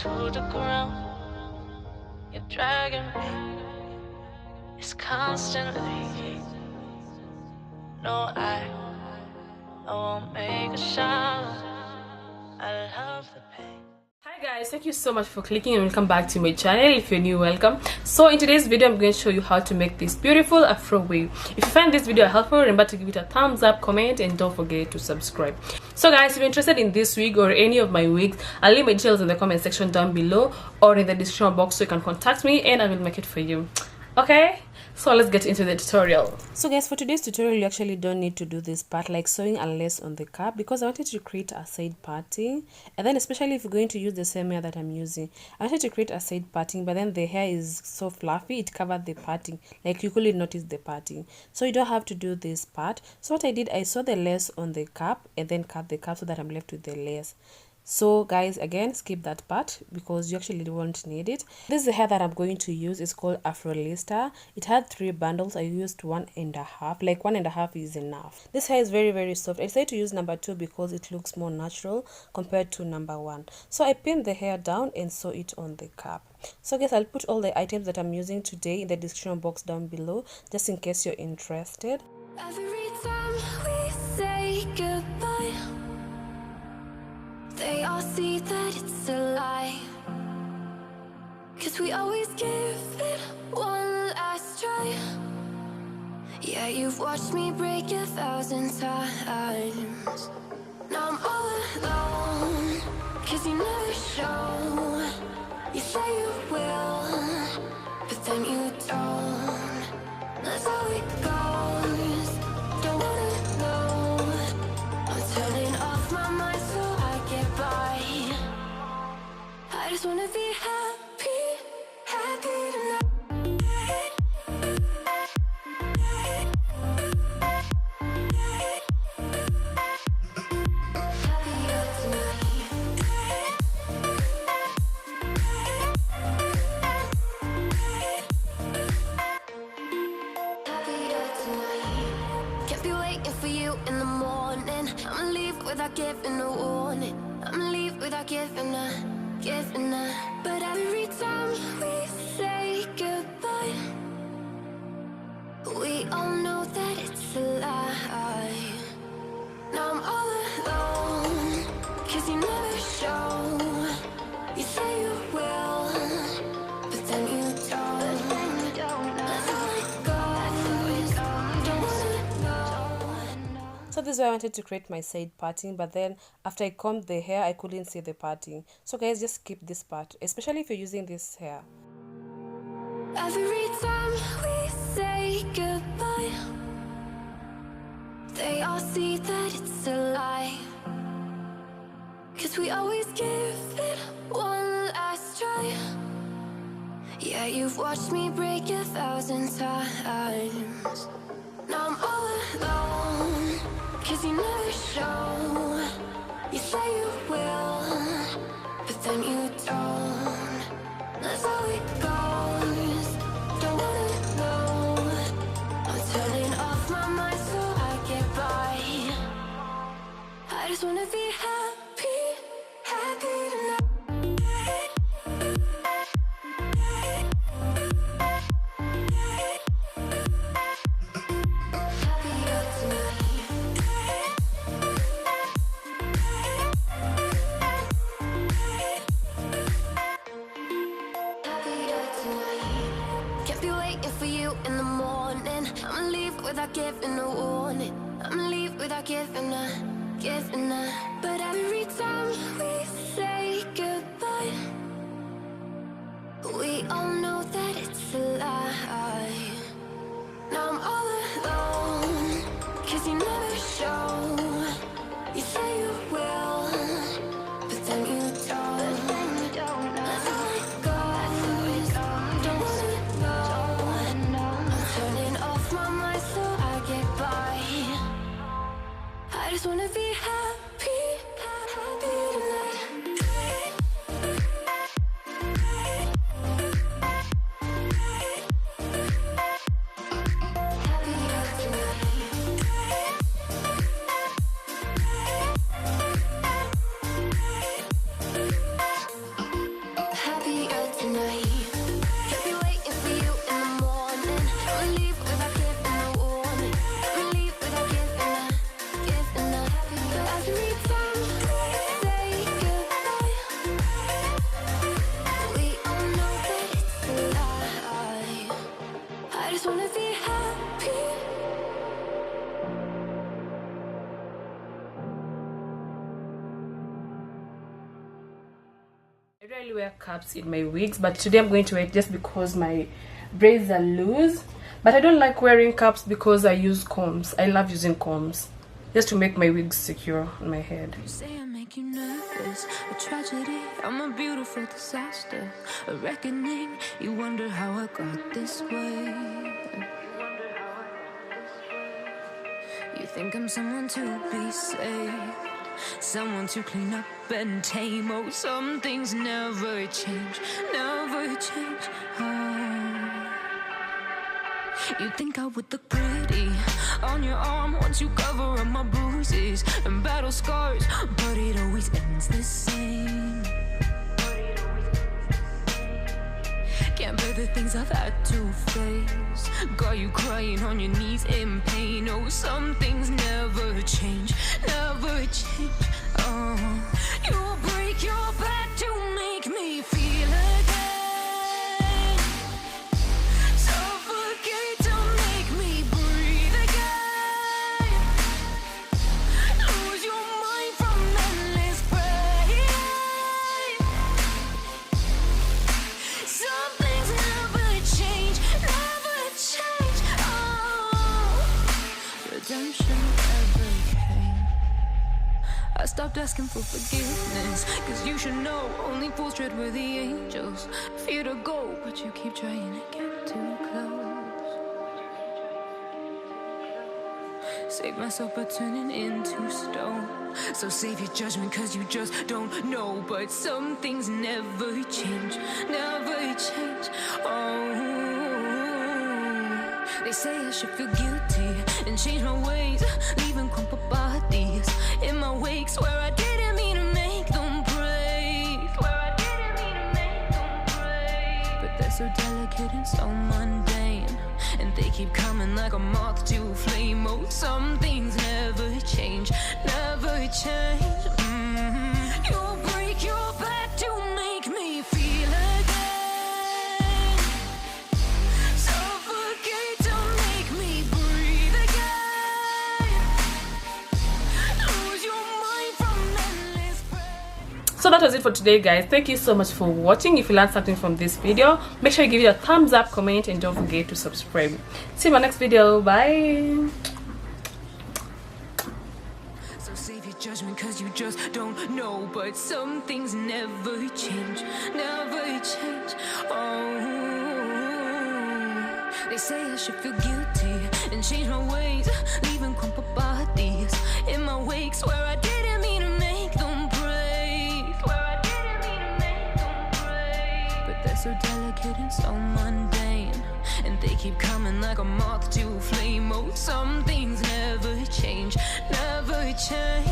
to the ground. You're dragging me, it's constantly. No, I won't make a sound. I love the pain. Hi guys, thank you so much for clicking and welcome back to my channel. If you're new, welcome. So in today's video I'm going to show you how to make this beautiful afro wig. If you find this video helpful, remember to give it a thumbs up, comment, and don't forget to subscribe. So guys, if you're interested in this wig or any of my wigs, I'll leave my details in the comment section down below or in the description box so you can contact me and I will make it for you. Okay, so let's get into the tutorial. So guys, for today's tutorial you actually don't need to do this part like sewing a lace on the cap, because I wanted to create a side parting, and then especially if you're going to use the same hair that I'm using, I wanted to create a side parting, but then the hair is so fluffy it covered the parting, like you couldn't notice the parting, so you don't have to do this part. So what I did, I sewed the lace on the cap and then cut the cap so that I'm left with the lace. So guys, again, skip that part because you actually won't need it. This is the hair that I'm going to use. It's called Afro Lister. It had 3 bundles. I used 1.5. Like 1.5 is enough. This hair is very soft. I decided to use number 2 because it looks more natural compared to number 1. So I pinned the hair down and sew it on the cap. So guys, I'll put all the items that I'm using today in the description box down below, just in case you're interested. Every time we say goodbye, they all see that it's a lie, 'cause we always give it one last try. Yeah, you've watched me break 1,000 times. Now I'm all alone, 'cause you never show. You say you will, but then you don't. That's how it goes. Don't wanna know. I'm turning off my mind so I get by. I just wanna be happy, happy tonight. Happier tonight. Happier tonight. Can't be waiting for you in the morning. I'ma leave without giving a warning. I'ma leave without giving a. But every time we say goodbye, we all know that it's a lie. Now I'm all alone, 'cause you never show. You say you will, but then you don't. That's how it goes. Don't wanna know. So this is why I wanted to create my side parting, but then after I combed the hair I couldn't see the parting. So guys, just skip this part, especially if you're using this hair. Every time we say goodbye, they all see that it's a lie, 'cause we always give it one last try. Yeah, you've watched me break 1,000 times. Now I'm all alone, 'cause you never show. You say you will, but then you don't. That's how it goes. Don't wanna know. I'm turning off my mind so I get by. I just wanna be happy, happy tonight. Happier tonight. Happier tonight. Can't be waiting for you in the morning. I'ma leave without giving a warning. I'ma leave without giving a. But every time we say goodbye, we all know that it's a lie. Now I'm all alone, 'cause you never show. You say you will, but then you don't. That's how it goes. Don't wanna know. I'm turning off my mind so I get by. I just wanna be happy, I rarely wear caps in my wigs, but today I'm going to wear it just because my braids are loose. But I don't like wearing caps because I use combs. I love using combs just to make my wigs secure on my head. You say I make you nervous, a tragedy, I'm a beautiful disaster, a reckoning. You wonder how I got this way. You think I'm someone to be saved, someone to clean up and tame. Oh, some things never change, never change. Oh. You think I would look pretty on your arm once you cover up my bruises and battle scars, but it always ends the same. Can't bear the things I've had to face, got you crying on your knees in pain. Oh, some things never change, never change. Oh, you'll break your back to make me feel again, suffocate to make me breathe again, lose your mind from endless pain. Some things never change, never change. Oh, redemption never came. I stopped asking for forgiveness, cause you should know only fools tread where the angels fear to go, but you keep trying to get too close. Save myself by turning into stone, so save your judgment cause you just don't know. But some things never change, never change. Oh, they say I should feel guilty and change my ways, leaving crumpled bodies in my wake. Swear I didn't mean to make them break, swear I didn't mean to make them break. But they're so delicate and so mundane, and they keep coming like a moth to flame. Oh, some things never change, never change. You'll break your back to make me feel again, suffocate to make me breathe again, lose your mind from endless pain. So that was it for today, guys. Thank you so much for watching. If you learned something from this video, make sure you give it a thumbs up, comment, and don't forget to subscribe. See you in my next video. Bye. So save your judgment cause you just don't know, but some things never change, never change. Oh, they say I should feel guilty and change my ways, leaving crumpled bodies in my wake. Swear I didn't mean to make them break, swear I didn't mean to make them break. But they're so delicate and so mundane, and they keep coming like a moth to flame. Oh, some things never change, never change.